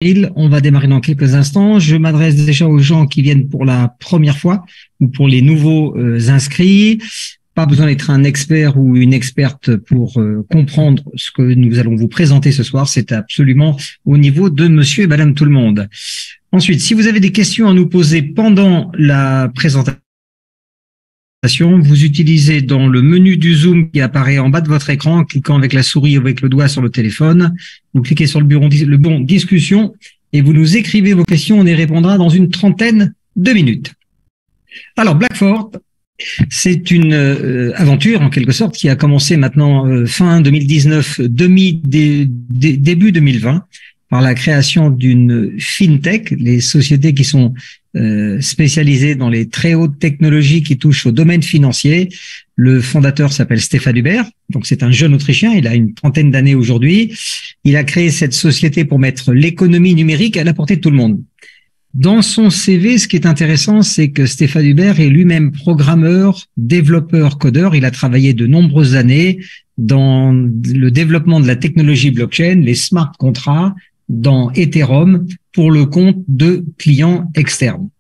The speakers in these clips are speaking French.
On va démarrer dans quelques instants. Je m'adresse déjà aux gens qui viennent pour la première fois ou pour les nouveaux inscrits. Pas besoin d'être un expert ou une experte pour comprendre ce que nous allons vous présenter ce soir. C'est absolument au niveau de monsieur et madame tout le monde. Ensuite, si vous avez des questions à nous poser pendant la présentation, vous utilisez dans le menu du Zoom qui apparaît en bas de votre écran, en cliquant avec la souris ou avec le doigt sur le téléphone. Vous cliquez sur le bon discussion et vous nous écrivez vos questions. On y répondra dans une trentaine de minutes. Alors, Blackfort, c'est une aventure en quelque sorte qui a commencé maintenant fin 2019, début 2020 par la création d'une fintech, les sociétés qui sont spécialisées dans les très hautes technologies qui touchent au domaine financier. Le fondateur s'appelle Stéphane Hubert, donc c'est un jeune Autrichien, il a une trentaine d'années aujourd'hui. Il a créé cette société pour mettre l'économie numérique à la portée de tout le monde. Dans son CV, ce qui est intéressant, c'est que Stéphane Hubert est lui-même programmeur, développeur, codeur. Il a travaillé de nombreuses années dans le développement de la technologie blockchain, les smart contracts, dans Ethereum, pour le compte de clients externes.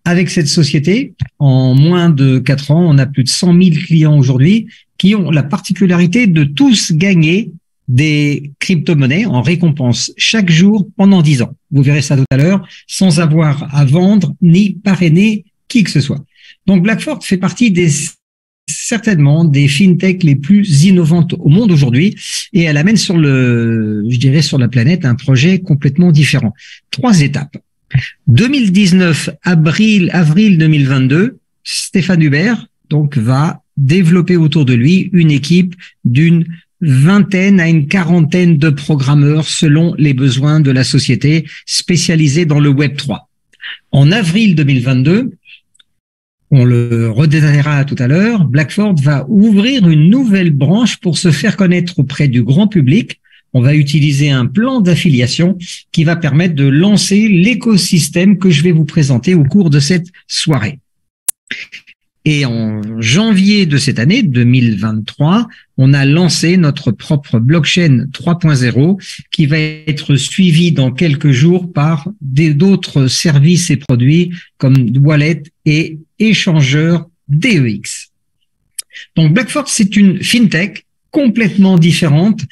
Avec cette société, en moins de 4 ans, on a plus de 100 000 clients aujourd'hui qui ont la particularité de tous gagner des crypto-monnaies en récompense chaque jour pendant 10 ans. Vous verrez ça tout à l'heure, sans avoir à vendre ni parrainer qui que ce soit. Donc Blackfort fait partie certainement des fintechs les plus innovantes au monde aujourd'hui et elle amène sur la planète un projet complètement différent. 3 étapes. 2019, avril 2022, Stéphane Hubert donc va développer autour de lui une équipe d'une vingtaine à une quarantaine de programmeurs selon les besoins de la société spécialisée dans le Web 3. En avril 2022, on le redétaillera tout à l'heure, Blackfort va ouvrir une nouvelle branche pour se faire connaître auprès du grand public. On va utiliser un plan d'affiliation qui va permettre de lancer l'écosystème que je vais vous présenter au cours de cette soirée. Et en janvier de cette année, 2023, on a lancé notre propre blockchain 3.0 qui va être suivi dans quelques jours par d'autres services et produits comme Wallet et échangeur DEX. Donc Blackfort, c'est une fintech complètement différente,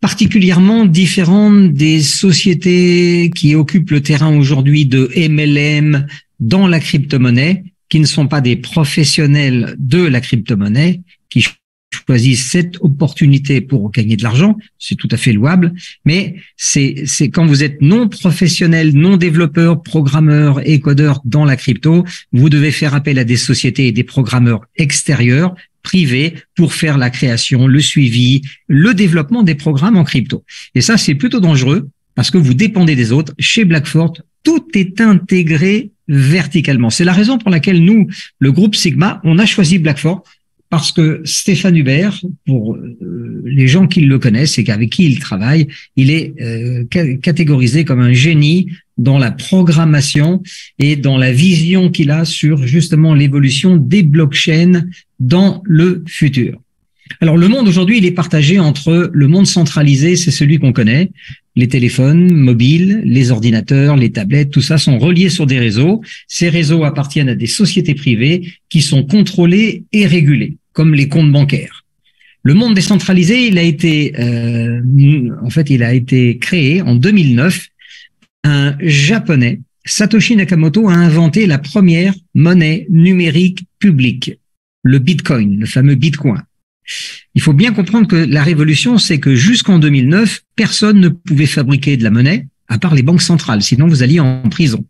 particulièrement différente des sociétés qui occupent le terrain aujourd'hui de MLM dans la crypto-monnaie, qui ne sont pas des professionnels de la crypto-monnaie, qui choisissent cette opportunité pour gagner de l'argent, c'est tout à fait louable, mais c'est quand vous êtes non professionnel, non développeur, programmeur et codeur dans la crypto, vous devez faire appel à des sociétés et des programmeurs extérieurs, privés, pour faire la création, le suivi, le développement des programmes en crypto. Et ça, c'est plutôt dangereux parce que vous dépendez des autres. Chez Blackfort, tout est intégré verticalement. C'est la raison pour laquelle nous, le groupe Sigma, on a choisi Blackfort, parce que Stéphane Hubert, pour les gens qui le connaissent et avec qui il travaille, il est catégorisé comme un génie dans la programmation et dans la vision qu'il a sur justement l'évolution des blockchains dans le futur. Alors le monde aujourd'hui, il est partagé entre le monde centralisé, c'est celui qu'on connaît, les téléphones mobiles, les ordinateurs, les tablettes, tout ça sont reliés sur des réseaux. Ces réseaux appartiennent à des sociétés privées qui sont contrôlées et régulées, comme les comptes bancaires. Le monde décentralisé, il a été créé en 2009. Un Japonais, Satoshi Nakamoto, a inventé la première monnaie numérique publique, le Bitcoin, le fameux Bitcoin. Il faut bien comprendre que la révolution, c'est que jusqu'en 2009, personne ne pouvait fabriquer de la monnaie, à part les banques centrales, sinon vous alliez en prison.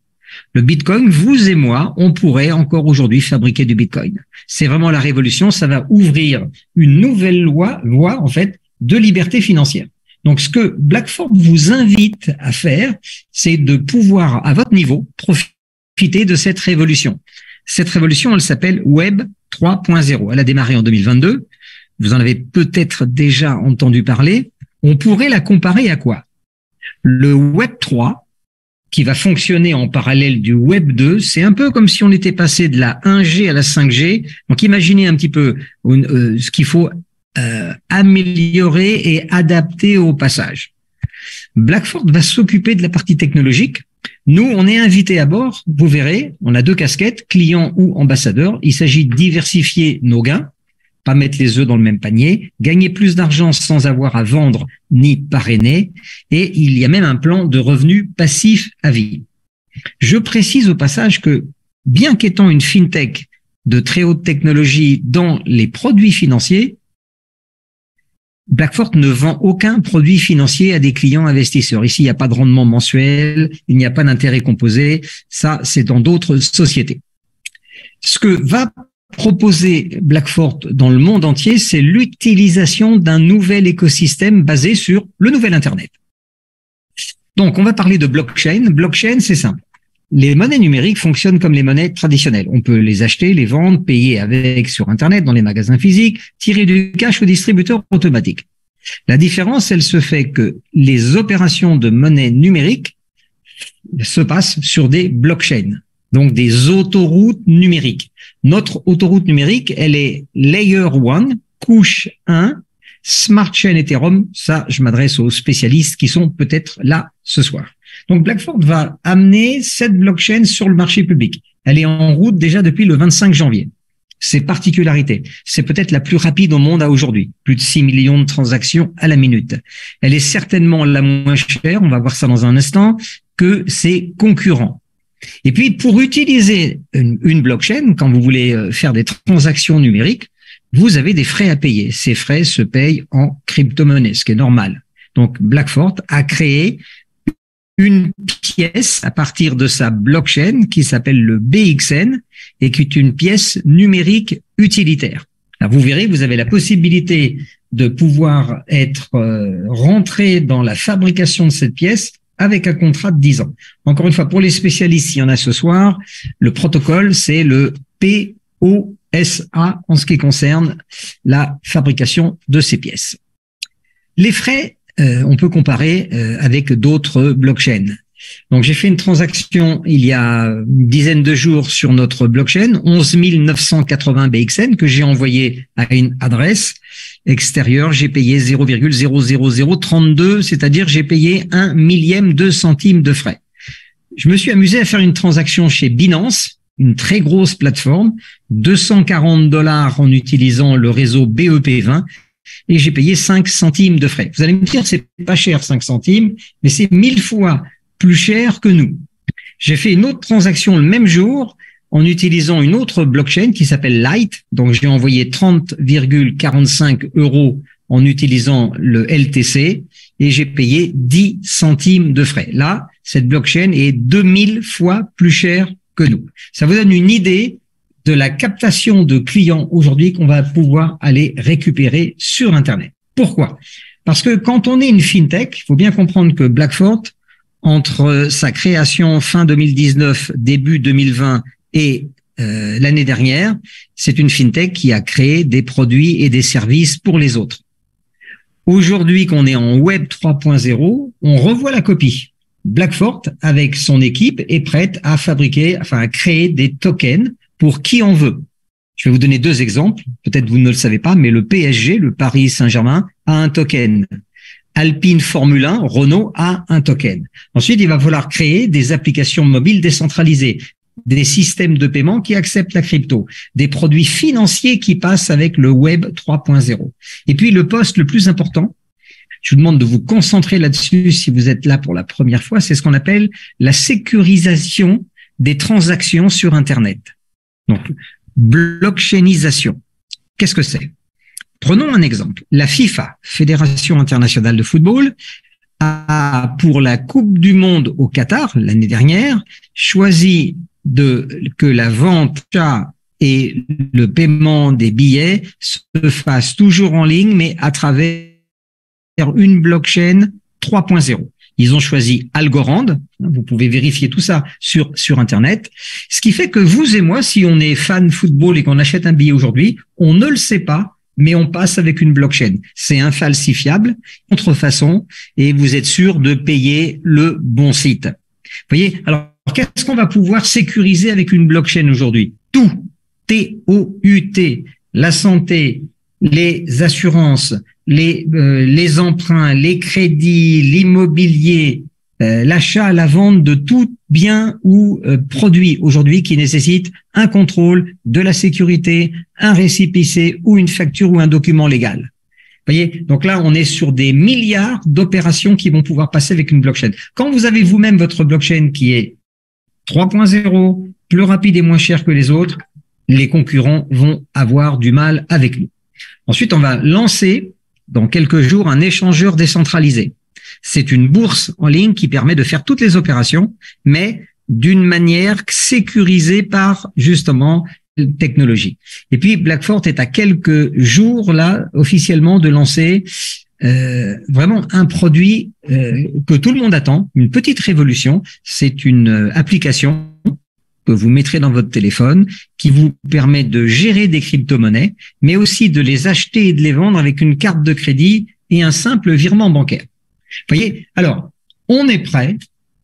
Le Bitcoin, vous et moi, on pourrait encore aujourd'hui fabriquer du Bitcoin. C'est vraiment la révolution, ça va ouvrir une nouvelle voie en fait, de liberté financière. Donc, ce que Blackfort vous invite à faire, c'est de pouvoir, à votre niveau, profiter de cette révolution. Cette révolution, elle s'appelle Web 3.0. Elle a démarré en 2022. Vous en avez peut-être déjà entendu parler. On pourrait la comparer à quoi? Le Web 3, qui va fonctionner en parallèle du Web 2, c'est un peu comme si on était passé de la 1G à la 5G. Donc, imaginez un petit peu ce qu'il faut améliorer et adapter au passage. Blackford va s'occuper de la partie technologique. Nous, on est invités à bord. Vous verrez, on a 2 casquettes, client ou ambassadeur. Il s'agit de diversifier nos gains, pas mettre les œufs dans le même panier, gagner plus d'argent sans avoir à vendre ni parrainer. Et il y a même un plan de revenus passifs à vie. Je précise au passage que, bien qu'étant une fintech de très haute technologie dans les produits financiers, Blackford ne vend aucun produit financier à des clients investisseurs. Ici, il n'y a pas de rendement mensuel, il n'y a pas d'intérêt composé. Ça, c'est dans d'autres sociétés. Ce que va proposer Blackford dans le monde entier, c'est l'utilisation d'un nouvel écosystème basé sur le nouvel Internet. Donc, on va parler de blockchain. Blockchain, c'est simple. Les monnaies numériques fonctionnent comme les monnaies traditionnelles. On peut les acheter, les vendre, payer avec sur Internet, dans les magasins physiques, tirer du cash au distributeur automatique. La différence, elle se fait que les opérations de monnaie numérique se passent sur des blockchains, donc des autoroutes numériques. Notre autoroute numérique, elle est Layer 1, couche 1, Smart Chain Ethereum. Ça, je m'adresse aux spécialistes qui sont peut-être là ce soir. Donc, Blackford va amener cette blockchain sur le marché public. Elle est en route déjà depuis le 25 janvier. Ses particularités, c'est peut-être la plus rapide au monde à aujourd'hui. Plus de 6 millions de transactions à la minute. Elle est certainement la moins chère, on va voir ça dans un instant, que ses concurrents. Et puis, pour utiliser une blockchain, quand vous voulez faire des transactions numériques, vous avez des frais à payer. Ces frais se payent en crypto-monnaie, ce qui est normal. Donc, Blackford a créé une pièce à partir de sa blockchain qui s'appelle le BXN et qui est une pièce numérique utilitaire. Alors vous verrez, vous avez la possibilité de pouvoir être rentré dans la fabrication de cette pièce avec un contrat de 10 ans. Encore une fois, pour les spécialistes, il y en a ce soir, le protocole, c'est le POSA en ce qui concerne la fabrication de ces pièces. Les frais, on peut comparer avec d'autres blockchains. Donc, j'ai fait une transaction il y a une dizaine de jours sur notre blockchain, 11 980 BXN, que j'ai envoyé à une adresse extérieure. J'ai payé 0,00032, c'est-à-dire j'ai payé 1 millième de centime de frais. Je me suis amusé à faire une transaction chez Binance, une très grosse plateforme, $240 en utilisant le réseau BEP20, et j'ai payé 5 centimes de frais. Vous allez me dire, c'est pas cher 5 centimes, mais c'est 1000 fois plus cher que nous. J'ai fait une autre transaction le même jour en utilisant une autre blockchain qui s'appelle Light. Donc, j'ai envoyé 30,45 € en utilisant le LTC et j'ai payé 10 centimes de frais. Là, cette blockchain est 2000 fois plus chère que nous. Ça vous donne une idée de la captation de clients aujourd'hui qu'on va pouvoir aller récupérer sur Internet. Pourquoi? Parce que quand on est une fintech, il faut bien comprendre que Blackford, entre sa création fin 2019, début 2020 et l'année dernière, c'est une fintech qui a créé des produits et des services pour les autres. Aujourd'hui qu'on est en Web 3.0, on revoit la copie. Blackford, avec son équipe, est prête à à créer des tokens pour qui on veut. Je vais vous donner 2 exemples. Peut-être vous ne le savez pas, mais le PSG, le Paris Saint-Germain, a un token. Alpine Formule 1, Renault a un token. Ensuite, il va falloir créer des applications mobiles décentralisées, des systèmes de paiement qui acceptent la crypto, des produits financiers qui passent avec le Web 3.0. Et puis, le poste le plus important, je vous demande de vous concentrer là-dessus si vous êtes là pour la première fois, c'est ce qu'on appelle la sécurisation des transactions sur Internet. Donc, blockchainisation. Qu'est-ce que c'est? Prenons un exemple. La FIFA, Fédération internationale de football, a, pour la Coupe du Monde au Qatar, l'année dernière, choisi que la vente et le paiement des billets se fassent toujours en ligne, mais à travers une blockchain 3.0. Ils ont choisi Algorand. Vous pouvez vérifier tout ça sur Internet. Ce qui fait que vous et moi, si on est fan football et qu'on achète un billet aujourd'hui, on ne le sait pas, mais on passe avec une blockchain. C'est infalsifiable, contrefaçon, et vous êtes sûr de payer le bon site. Vous voyez? Alors, qu'est-ce qu'on va pouvoir sécuriser avec une blockchain aujourd'hui? Tout. T-O-U-T. La santé, les assurances, les emprunts, les crédits, l'immobilier, l'achat, la vente de tout bien ou produit aujourd'hui qui nécessite un contrôle, de la sécurité, un récépissé ou une facture ou un document légal. Vous voyez, donc là, on est sur des milliards d'opérations qui vont pouvoir passer avec une blockchain. Quand vous avez vous-même votre blockchain qui est 3.0, plus rapide et moins cher que les autres, les concurrents vont avoir du mal avec nous. Ensuite, on va lancer dans quelques jours un échangeur décentralisé. C'est une bourse en ligne qui permet de faire toutes les opérations, mais d'une manière sécurisée par justement technologie. Et puis Blackfort est à quelques jours là officiellement de lancer vraiment un produit que tout le monde attend, une petite révolution. C'est une application que vous mettrez dans votre téléphone qui vous permet de gérer des crypto-monnaies, mais aussi de les acheter et de les vendre avec une carte de crédit et un simple virement bancaire. Vous voyez, alors on est prêt.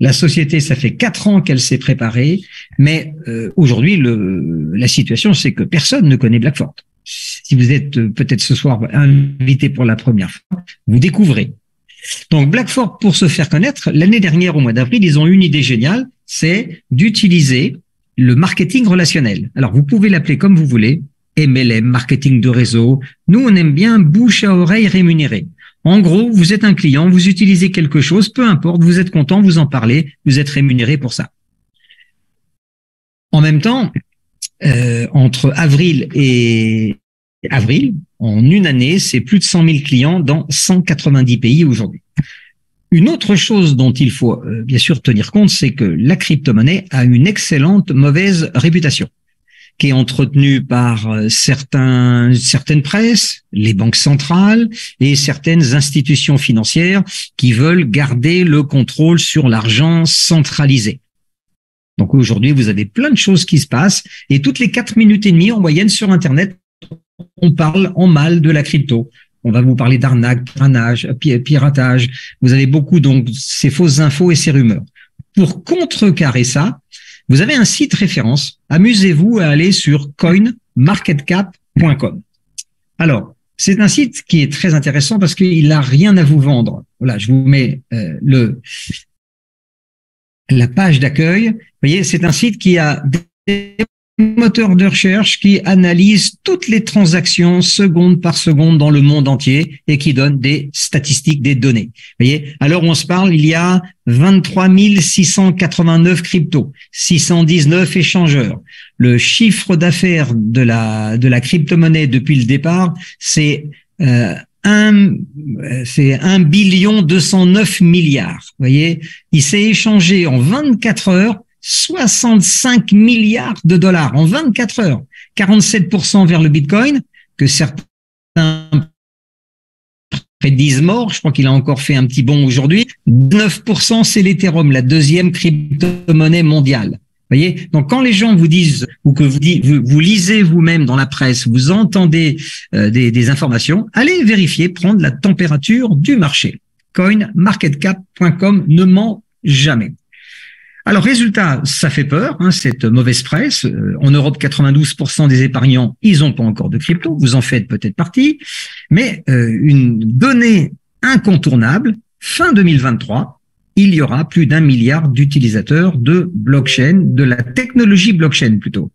La société, ça fait 4 ans qu'elle s'est préparée, mais aujourd'hui, la situation, c'est que personne ne connaît Blackfort. Si vous êtes peut-être ce soir invité pour la première fois, vous découvrez. Donc Blackfort, pour se faire connaître, l'année dernière, au mois d'avril, ils ont eu une idée géniale, c'est d'utiliser le marketing relationnel. Alors, vous pouvez l'appeler comme vous voulez, MLM, marketing de réseau. Nous, on aime bien bouche à oreille rémunéré. En gros, vous êtes un client, vous utilisez quelque chose, peu importe, vous êtes content, vous en parlez, vous êtes rémunéré pour ça. En même temps, entre avril et avril, en une année, c'est plus de 100 000 clients dans 190 pays aujourd'hui. Une autre chose dont il faut bien sûr tenir compte, c'est que la crypto-monnaie a une excellente mauvaise réputation, qui est entretenue par certaines presses, les banques centrales et certaines institutions financières qui veulent garder le contrôle sur l'argent centralisé. Donc aujourd'hui, vous avez plein de choses qui se passent et toutes les 4 minutes et demie en moyenne sur Internet, on parle en mal de la crypto. On va vous parler d'arnaque, piratage. Vous avez beaucoup donc ces fausses infos et ces rumeurs. Pour contrecarrer ça, vous avez un site référence. Amusez-vous à aller sur coinmarketcap.com. Alors, c'est un site qui est très intéressant parce qu'il n'a rien à vous vendre. Voilà, je vous mets la page d'accueil. Vous voyez, c'est un site qui a des moteurs de recherche qui analyse toutes les transactions seconde par seconde dans le monde entier et qui donne des statistiques, des données. Vous voyez, à l'heure où on se parle, il y a 23 689 cryptos, 619 échangeurs. Le chiffre d'affaires de la crypto-monnaie depuis le départ, c'est 1 billion 209 milliards. Vous voyez, il s'est échangé en 24 heures 65 milliards de dollars en 24 heures, 47% vers le Bitcoin, que certains prédisent mort, je crois qu'il a encore fait un petit bond aujourd'hui, 9% c'est l'Ethereum, la deuxième crypto-monnaie mondiale. Vous voyez, donc quand les gens vous disent ou que vous lisez vous-même dans la presse, vous entendez des informations, allez vérifier, prendre la température du marché. Coinmarketcap.com ne ment jamais. Alors, résultat, ça fait peur, cette mauvaise presse. En Europe, 92% des épargnants, ils n'ont pas encore de crypto. Vous en faites peut-être partie. Mais une donnée incontournable, fin 2023, il y aura plus d'1 milliard d'utilisateurs de blockchain, de la technologie blockchain plutôt.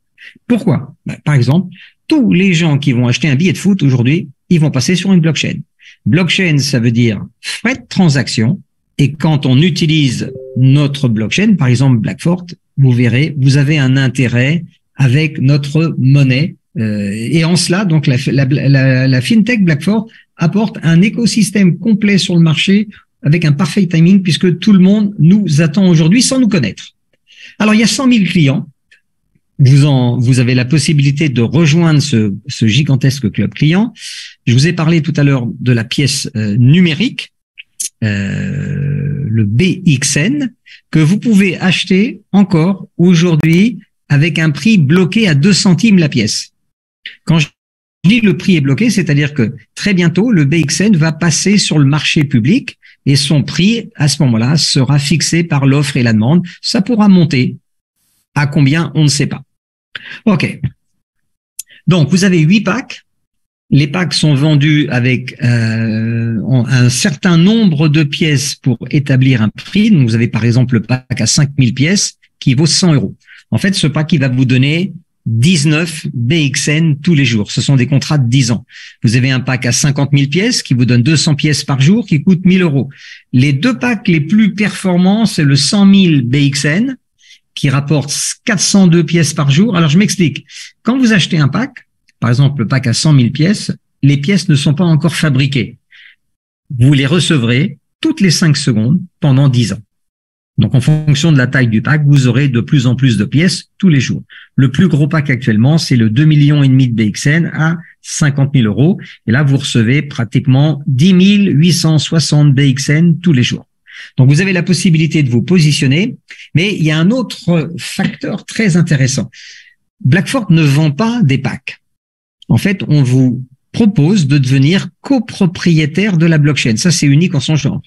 Pourquoi ? Par exemple, tous les gens qui vont acheter un billet de foot aujourd'hui, ils vont passer sur une blockchain. Blockchain, ça veut dire frais de transaction. Et quand on utilise notre blockchain, par exemple Blackfort, vous verrez, vous avez un intérêt avec notre monnaie. Et en cela, donc la fintech Blackfort apporte un écosystème complet sur le marché avec un parfait timing puisque tout le monde nous attend aujourd'hui sans nous connaître. Alors, il y a 100 000 clients. Vous avez la possibilité de rejoindre ce gigantesque club client. Je vous ai parlé tout à l'heure de la pièce numérique. Le BXN, que vous pouvez acheter encore aujourd'hui avec un prix bloqué à 2 centimes la pièce. Quand je dis le prix est bloqué, c'est-à-dire que très bientôt, le BXN va passer sur le marché public et son prix, à ce moment-là, sera fixé par l'offre et la demande. Ça pourra monter. À combien, on ne sait pas. OK. Donc, vous avez 8 packs Les packs sont vendus avec un certain nombre de pièces pour établir un prix. Donc, vous avez par exemple le pack à 5000 pièces qui vaut 100 euros. En fait, ce pack, il va vous donner 19 BXN tous les jours. Ce sont des contrats de 10 ans. Vous avez un pack à 50 000 pièces qui vous donne 200 pièces par jour qui coûte 1000 euros. Les deux packs les plus performants, c'est le 100 000 BXN qui rapporte 402 pièces par jour. Alors, je m'explique. Quand vous achetez un pack, par exemple, le pack à 100 000 pièces, les pièces ne sont pas encore fabriquées. Vous les recevrez toutes les 5 secondes pendant 10 ans. Donc, en fonction de la taille du pack, vous aurez de plus en plus de pièces tous les jours. Le plus gros pack actuellement, c'est le 2,5 millions de BXN à 50 000 euros. Et là, vous recevez pratiquement 10 860 BXN tous les jours. Donc, vous avez la possibilité de vous positionner. Mais il y a un autre facteur très intéressant. Blackfort ne vend pas des packs. En fait, on vous propose de devenir copropriétaire de la blockchain. Ça, c'est unique en son genre.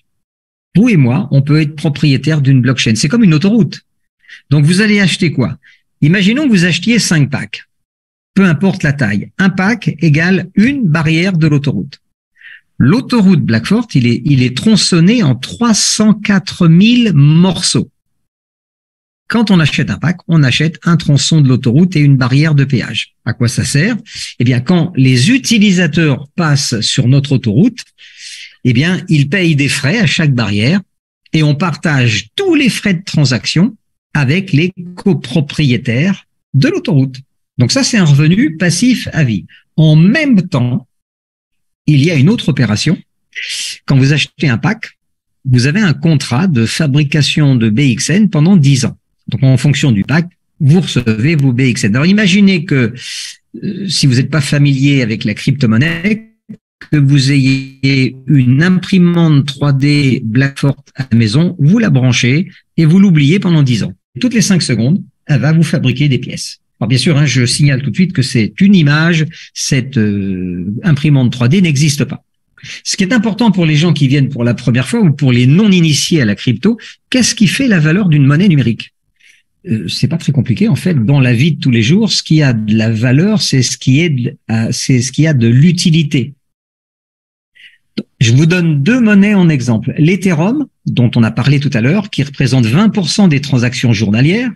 Vous et moi, on peut être propriétaire d'une blockchain. C'est comme une autoroute. Donc, vous allez acheter quoi? Imaginons que vous achetiez 5 packs. Peu importe la taille. Un pack égale une barrière de l'autoroute. L'autoroute Blackfort, il est tronçonné en 304 000 morceaux. Quand on achète un pack, on achète un tronçon de l'autoroute et une barrière de péage. À quoi ça sert? Eh bien, quand les utilisateurs passent sur notre autoroute, eh bien, ils payent des frais à chaque barrière et on partage tous les frais de transaction avec les copropriétaires de l'autoroute. Donc ça, c'est un revenu passif à vie. En même temps, il y a une autre opération. Quand vous achetez un pack, vous avez un contrat de fabrication de BXN pendant 10 ans. Donc, en fonction du pack, vous recevez vos BXN. Alors, imaginez que si vous n'êtes pas familier avec la crypto-monnaie, que vous ayez une imprimante 3D Blackfort à la maison, vous la branchez et vous l'oubliez pendant 10 ans. Toutes les 5 secondes, elle va vous fabriquer des pièces. Alors, bien sûr, je signale tout de suite que c'est une image, cette imprimante 3D n'existe pas. Ce qui est important pour les gens qui viennent pour la première fois ou pour les non-initiés à la crypto, qu'est-ce qui fait la valeur d'une monnaie numérique? C'est pas très compliqué en fait. Dans la vie de tous les jours, ce qui a de la valeur, c'est ce qui a de l'utilité. Je vous donne 2 monnaies en exemple. L'Ethereum, dont on a parlé tout à l'heure, qui représente 20% des transactions journalières,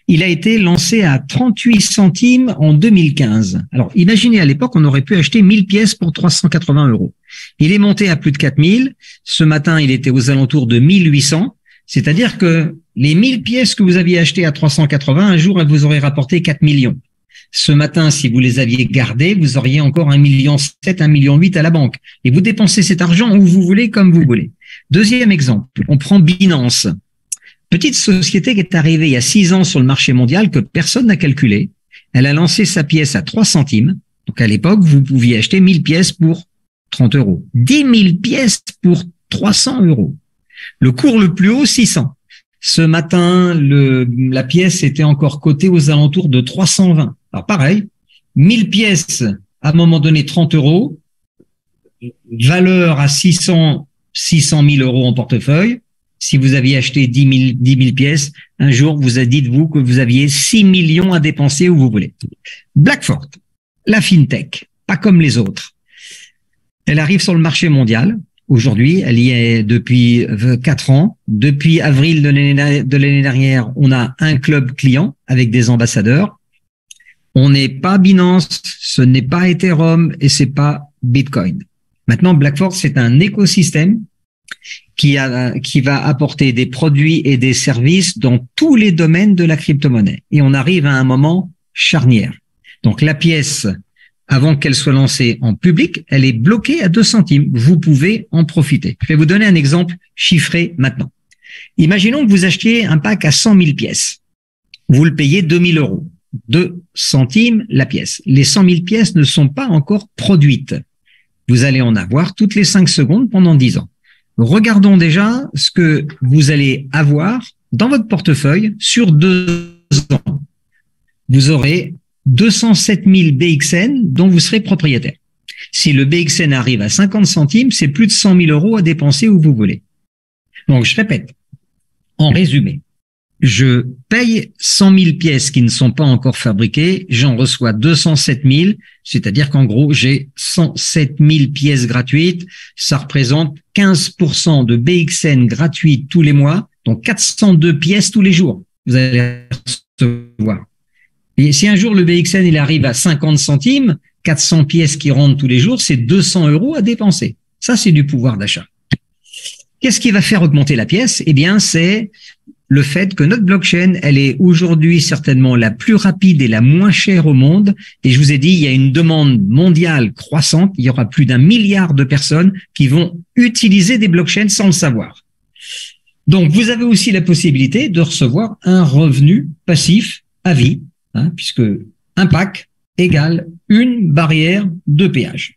il a été lancé à 38 centimes en 2015. Alors, imaginez à l'époque, on aurait pu acheter 1000 pièces pour 380 euros. Il est monté à plus de 4000. Ce matin, il était aux alentours de 1800. C'est-à-dire que les 1000 pièces que vous aviez achetées à 380, un jour, elles vous auraient rapporté 4 millions. Ce matin, si vous les aviez gardées, vous auriez encore 1,7 million, 1,8 million à la banque. Et vous dépensez cet argent où vous voulez, comme vous voulez. Deuxième exemple, on prend Binance. Petite société qui est arrivée il y a 6 ans sur le marché mondial que personne n'a calculé. Elle a lancé sa pièce à 3 centimes. Donc, à l'époque, vous pouviez acheter 1000 pièces pour 30 euros. 10 000 pièces pour 300 euros. Le cours le plus haut, 600. Ce matin, la pièce était encore cotée aux alentours de 320. Alors pareil, 1000 pièces, à un moment donné 30 euros, valeur à 600 000 euros en portefeuille. Si vous aviez acheté 10 000 pièces, un jour, dites-vous que vous aviez 6 millions à dépenser où vous voulez. Blackfort, la fintech, pas comme les autres. Elle arrive sur le marché mondial. Aujourd'hui, elle y est depuis 4 ans. Depuis avril de l'année dernière, on a un club client avec des ambassadeurs. On n'est pas Binance, ce n'est pas Ethereum et c'est pas Bitcoin. Maintenant, Blackfort, c'est un écosystème qui va apporter des produits et des services dans tous les domaines de la crypto-monnaie. Et on arrive à un moment charnière. Donc, la pièce, avant qu'elle soit lancée en public, elle est bloquée à 2 centimes. Vous pouvez en profiter. Je vais vous donner un exemple chiffré maintenant. Imaginons que vous achetiez un pack à 100 000 pièces. Vous le payez 2 000 euros. 2 centimes la pièce. Les 100 000 pièces ne sont pas encore produites. Vous allez en avoir toutes les 5 secondes pendant 10 ans. Regardons déjà ce que vous allez avoir dans votre portefeuille sur 2 ans. Vous aurez 207 000 BXN dont vous serez propriétaire. Si le BXN arrive à 50 centimes, c'est plus de 100 000 euros à dépenser où vous voulez. Donc, je répète, en résumé, je paye 100 000 pièces qui ne sont pas encore fabriquées, j'en reçois 207 000, c'est-à-dire qu'en gros, j'ai 107 000 pièces gratuites. Ça représente 15% de BXN gratuit tous les mois, donc 402 pièces tous les jours. Vous allez recevoir. Et si un jour le BXN il arrive à 50 centimes, 400 pièces qui rentrent tous les jours, c'est 200 € à dépenser. Ça, c'est du pouvoir d'achat. Qu'est-ce qui va faire augmenter la pièce? Eh bien, c'est le fait que notre blockchain, elle est aujourd'hui certainement la plus rapide et la moins chère au monde. Et je vous ai dit, il y a une demande mondiale croissante. Il y aura plus d'1 milliard de personnes qui vont utiliser des blockchains sans le savoir. Donc, vous avez aussi la possibilité de recevoir un revenu passif à vie, puisque un pack égale une barrière de péage.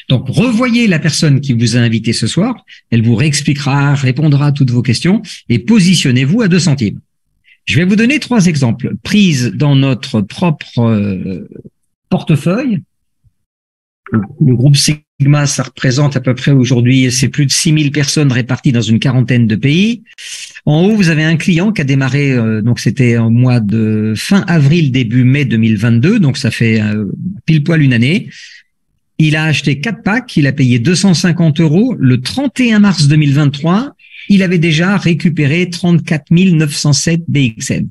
Donc, revoyez la personne qui vous a invité ce soir. Elle vous réexpliquera, répondra à toutes vos questions et positionnez-vous à 2 centimes. Je vais vous donner 3 exemples prises dans notre propre portefeuille. Le groupe Sigma, ça représente à peu près aujourd'hui, c'est plus de 6000 personnes réparties dans une quarantaine de pays. En haut, vous avez un client qui a démarré, donc c'était au mois de fin avril, début mai 2022, donc ça fait pile poil une année. Il a acheté 4 packs, il a payé 250 €. Le 31 mars 2023, il avait déjà récupéré 34 907 BXN.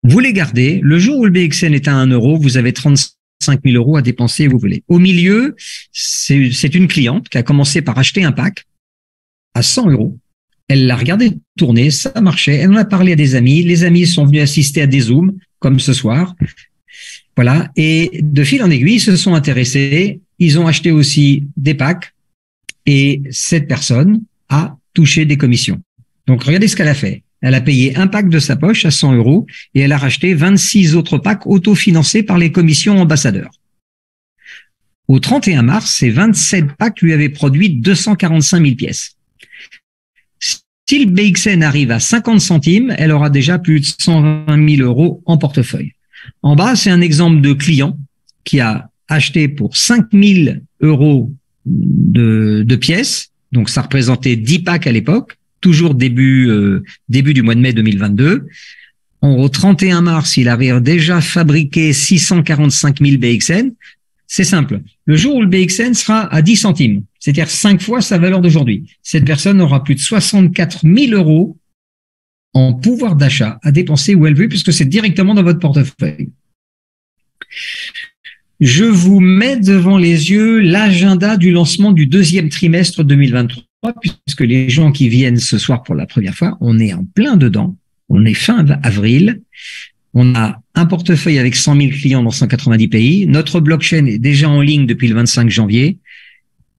Vous les gardez. Le jour où le BXN est à 1 €, vous avez 35 000 € à dépenser où vous voulez. Au milieu, c'est une cliente qui a commencé par acheter un pack à 100 €. Elle l'a regardé tourner, ça marchait. Elle en a parlé à des amis. Les amis sont venus assister à des Zooms, comme ce soir. Voilà. Et de fil en aiguille, ils se sont intéressés. Ils ont acheté aussi des packs et cette personne a touché des commissions. Donc, regardez ce qu'elle a fait. Elle a payé un pack de sa poche à 100 € et elle a racheté 26 autres packs autofinancés par les commissions ambassadeurs. Au 31 mars, ces 27 packs lui avaient produit 245 000 pièces. Si le BXN arrive à 50 centimes, elle aura déjà plus de 120 000 € en portefeuille. En bas, c'est un exemple de client qui a acheté pour 5 000 € de pièces. Donc, ça représentait 10 packs à l'époque, toujours début du mois de mai 2022. Au 31 mars, il avait déjà fabriqué 645 000 BXN. C'est simple. Le jour où le BXN sera à 10 centimes, c'est-à-dire 5 fois sa valeur d'aujourd'hui, cette personne aura plus de 64 000 € en pouvoir d'achat à dépenser où elle veut, puisque c'est directement dans votre portefeuille. Je vous mets devant les yeux l'agenda du lancement du 2e trimestre 2023, puisque les gens qui viennent ce soir pour la première fois, on est en plein dedans. On est fin avril. On a un portefeuille avec 100 000 clients dans 190 pays. Notre blockchain est déjà en ligne depuis le 25 janvier.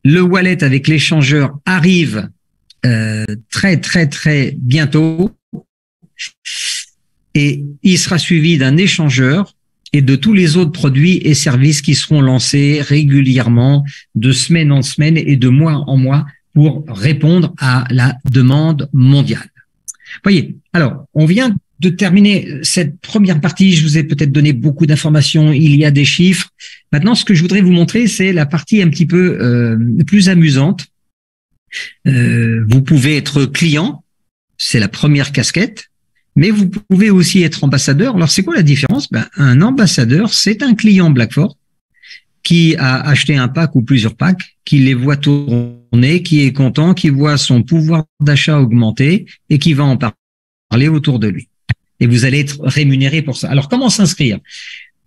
Le wallet avec l'échangeur arrive très, très, très bientôt. Et il sera suivi d'un échangeur et de tous les autres produits et services qui seront lancés régulièrement de semaine en semaine et de mois en mois pour répondre à la demande mondiale. Voyez, alors, on vient de terminer cette première partie. Je vous ai peut-être donné beaucoup d'informations. Il y a des chiffres. Maintenant, ce que je voudrais vous montrer, c'est la partie un petit peu plus amusante. Vous pouvez être client. C'est la première casquette. Mais vous pouvez aussi être ambassadeur. Alors, c'est quoi la différence? Un ambassadeur, c'est un client Blackfort qui a acheté un pack ou plusieurs packs, qui les voit tourner, qui est content, qui voit son pouvoir d'achat augmenter et qui va en parler autour de lui. Et vous allez être rémunéré pour ça. Alors, comment s'inscrire?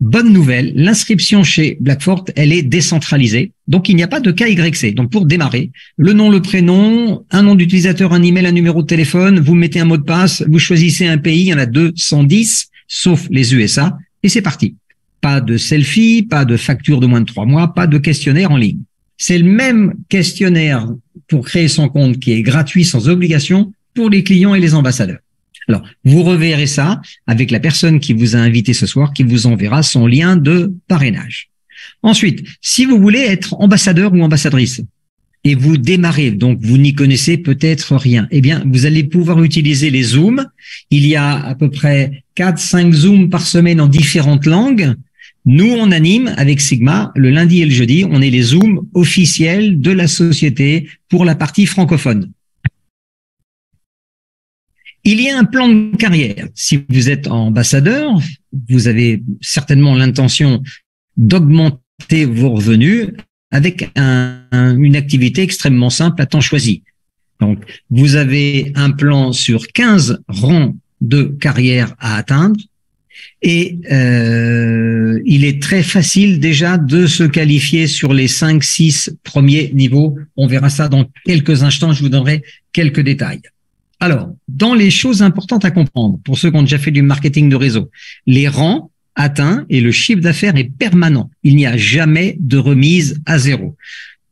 Bonne nouvelle, l'inscription chez Blackfort, elle est décentralisée. Donc, il n'y a pas de KYC. Donc, pour démarrer, le nom, le prénom, un nom d'utilisateur, un email, un numéro de téléphone, vous mettez un mot de passe, vous choisissez un pays, il y en a 210, sauf les USA, et c'est parti. Pas de selfie, pas de facture de moins de 3 mois, pas de questionnaire en ligne. C'est le même questionnaire pour créer son compte qui est gratuit sans obligation pour les clients et les ambassadeurs. Alors, vous reverrez ça avec la personne qui vous a invité ce soir, qui vous enverra son lien de parrainage. Ensuite, si vous voulez être ambassadeur ou ambassadrice et vous démarrez, donc vous n'y connaissez peut-être rien, eh bien, vous allez pouvoir utiliser les Zooms. Il y a à peu près 4-5 Zooms par semaine en différentes langues. Nous, on anime avec Sigma le lundi et le jeudi. On est les Zooms officiels de la société pour la partie francophone. Il y a un plan de carrière. Si vous êtes ambassadeur, vous avez certainement l'intention d'augmenter vos revenus avec une activité extrêmement simple à temps choisi. Donc, vous avez un plan sur 15 rangs de carrière à atteindre et il est très facile déjà de se qualifier sur les 5-6 premiers niveaux. On verra ça dans quelques instants, je vous donnerai quelques détails. Alors, dans les choses importantes à comprendre, pour ceux qui ont déjà fait du marketing de réseau, les rangs atteints et le chiffre d'affaires est permanent. Il n'y a jamais de remise à zéro.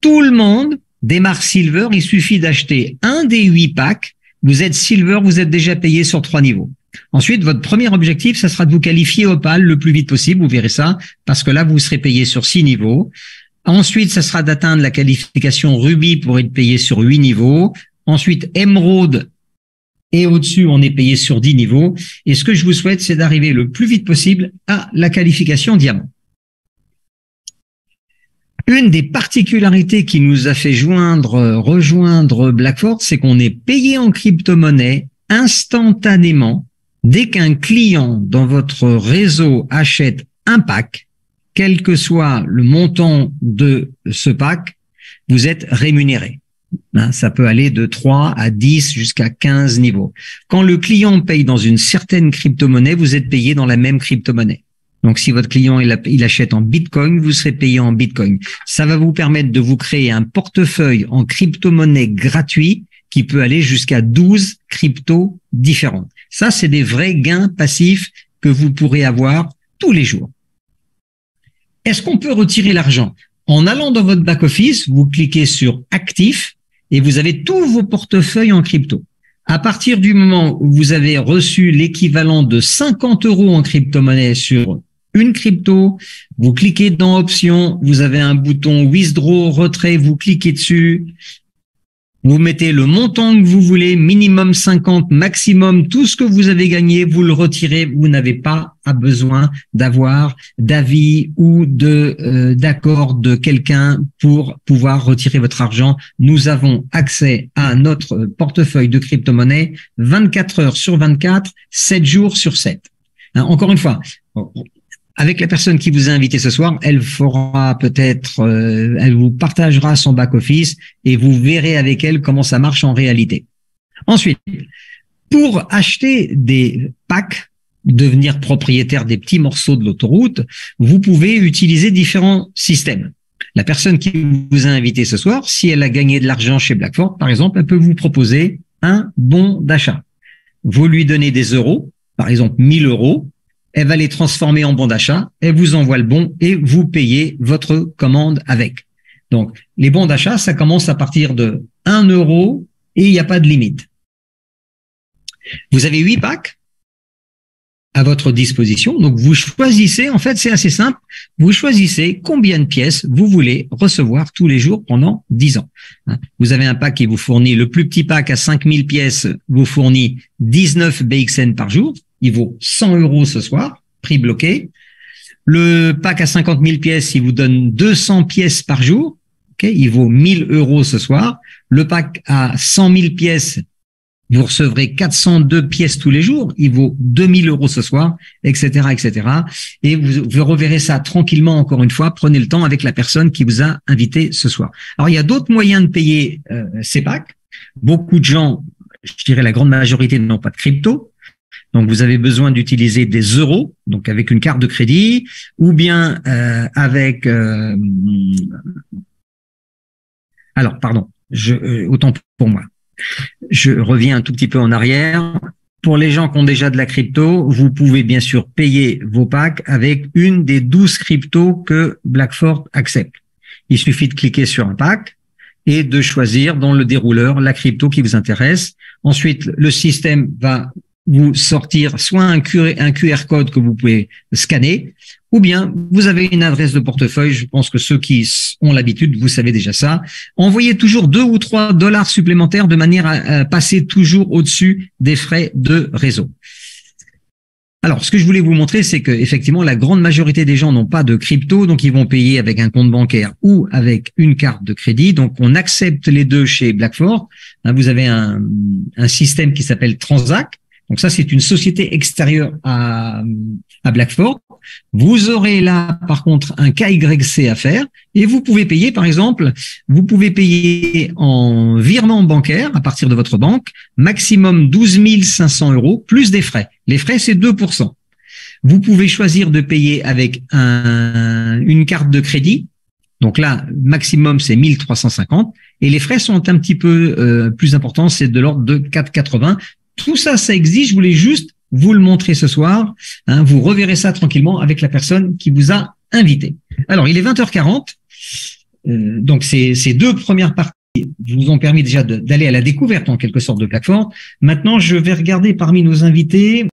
Tout le monde démarre Silver, il suffit d'acheter un des 8 packs. Vous êtes Silver, vous êtes déjà payé sur 3 niveaux. Ensuite, votre premier objectif, ça sera de vous qualifier Opal le plus vite possible, vous verrez ça, parce que là, vous serez payé sur 6 niveaux. Ensuite, ça sera d'atteindre la qualification Ruby pour être payé sur 8 niveaux. Ensuite, Emerald, et au-dessus, on est payé sur 10 niveaux. Et ce que je vous souhaite, c'est d'arriver le plus vite possible à la qualification diamant. Une des particularités qui nous a fait rejoindre Blackford, c'est qu'on est payé en crypto-monnaie instantanément dès qu'un client dans votre réseau achète un pack, quel que soit le montant de ce pack, vous êtes rémunéré. Ça peut aller de 3 à 10 jusqu'à 15 niveaux. Quand le client paye dans une certaine crypto-monnaie, vous êtes payé dans la même crypto-monnaie. Donc, si votre client il achète en Bitcoin, vous serez payé en Bitcoin. Ça va vous permettre de vous créer un portefeuille en crypto-monnaie gratuit qui peut aller jusqu'à 12 cryptos différentes. Ça, c'est des vrais gains passifs que vous pourrez avoir tous les jours. Est-ce qu'on peut retirer l'argent? En allant dans votre back-office, vous cliquez sur Actifs et vous avez tous vos portefeuilles en crypto. À partir du moment où vous avez reçu l'équivalent de 50 € en crypto-monnaie sur une crypto, vous cliquez dans Options, vous avez un bouton Withdraw, retrait, vous cliquez dessus, vous mettez le montant que vous voulez, minimum 50, maximum, tout ce que vous avez gagné, vous le retirez, vous n'avez pas besoin d'avoir d'avis ou d'accord de quelqu'un pour pouvoir retirer votre argent. Nous avons accès à notre portefeuille de crypto-monnaie 24 heures sur 24, 7 jours sur 7. Encore une fois, avec la personne qui vous a invité ce soir, elle fera peut-être, elle vous partagera son back-office et vous verrez avec elle comment ça marche en réalité. Ensuite, pour acheter des packs, devenir propriétaire des petits morceaux de l'autoroute, vous pouvez utiliser différents systèmes. La personne qui vous a invité ce soir, si elle a gagné de l'argent chez Blackford, par exemple, elle peut vous proposer un bon d'achat. Vous lui donnez des euros, par exemple 1000 €. Elle va les transformer en bon d'achat, elle vous envoie le bon et vous payez votre commande avec. Donc, les bons d'achat, ça commence à partir de 1 € et il n'y a pas de limite. Vous avez 8 packs à votre disposition. Donc, vous choisissez, en fait, c'est assez simple. Vous choisissez combien de pièces vous voulez recevoir tous les jours pendant 10 ans. Vous avez un pack qui vous fournit, le plus petit pack à 5000 pièces vous fournit 19 BXN par jour. Il vaut 100 € ce soir, prix bloqué. Le pack à 50 000 pièces, il vous donne 200 pièces par jour. Okay, il vaut 1000 € ce soir. Le pack à 100 000 pièces, vous recevrez 402 pièces tous les jours. Il vaut 2000 € ce soir, etc., etc. Et vous reverrez ça tranquillement encore une fois. Prenez le temps avec la personne qui vous a invité ce soir. Alors, il y a d'autres moyens de payer ces packs. Beaucoup de gens, je dirais la grande majorité, n'ont pas de crypto. Donc, vous avez besoin d'utiliser des euros, donc avec une carte de crédit, ou bien avec... Alors, pardon, autant pour moi. Je reviens un tout petit peu en arrière. Pour les gens qui ont déjà de la crypto, vous pouvez bien sûr payer vos packs avec une des 12 cryptos que Blackford accepte. Il suffit de cliquer sur un pack et de choisir dans le dérouleur la crypto qui vous intéresse. Ensuite, le système va vous sortir soit un QR code que vous pouvez scanner, ou bien vous avez une adresse de portefeuille. Je pense que ceux qui ont l'habitude, vous savez déjà ça. Envoyez toujours 2 ou 3 $ supplémentaires de manière à passer toujours au-dessus des frais de réseau. Alors, ce que je voulais vous montrer, c'est que effectivement, la grande majorité des gens n'ont pas de crypto, donc ils vont payer avec un compte bancaire ou avec une carte de crédit. Donc, on accepte les deux chez Blackford. Vous avez un système qui s'appelle Transact. Donc ça, c'est une société extérieure à Blackford. Vous aurez là, par contre, un KYC à faire et vous pouvez payer, par exemple, vous pouvez payer en virement bancaire à partir de votre banque, maximum 12 500 € plus des frais. Les frais, c'est 2%. Vous pouvez choisir de payer avec une carte de crédit. Donc là, maximum, c'est 1350 et les frais sont un petit peu plus importants, c'est de l'ordre de 4,80. Tout ça, ça existe. Je voulais juste vous le montrer ce soir. Vous reverrez ça tranquillement avec la personne qui vous a invité. Alors, il est 20h40. Donc, ces deux premières parties vous ont permis déjà d'aller à la découverte en quelque sorte de Blackford. Maintenant, je vais regarder parmi nos invités.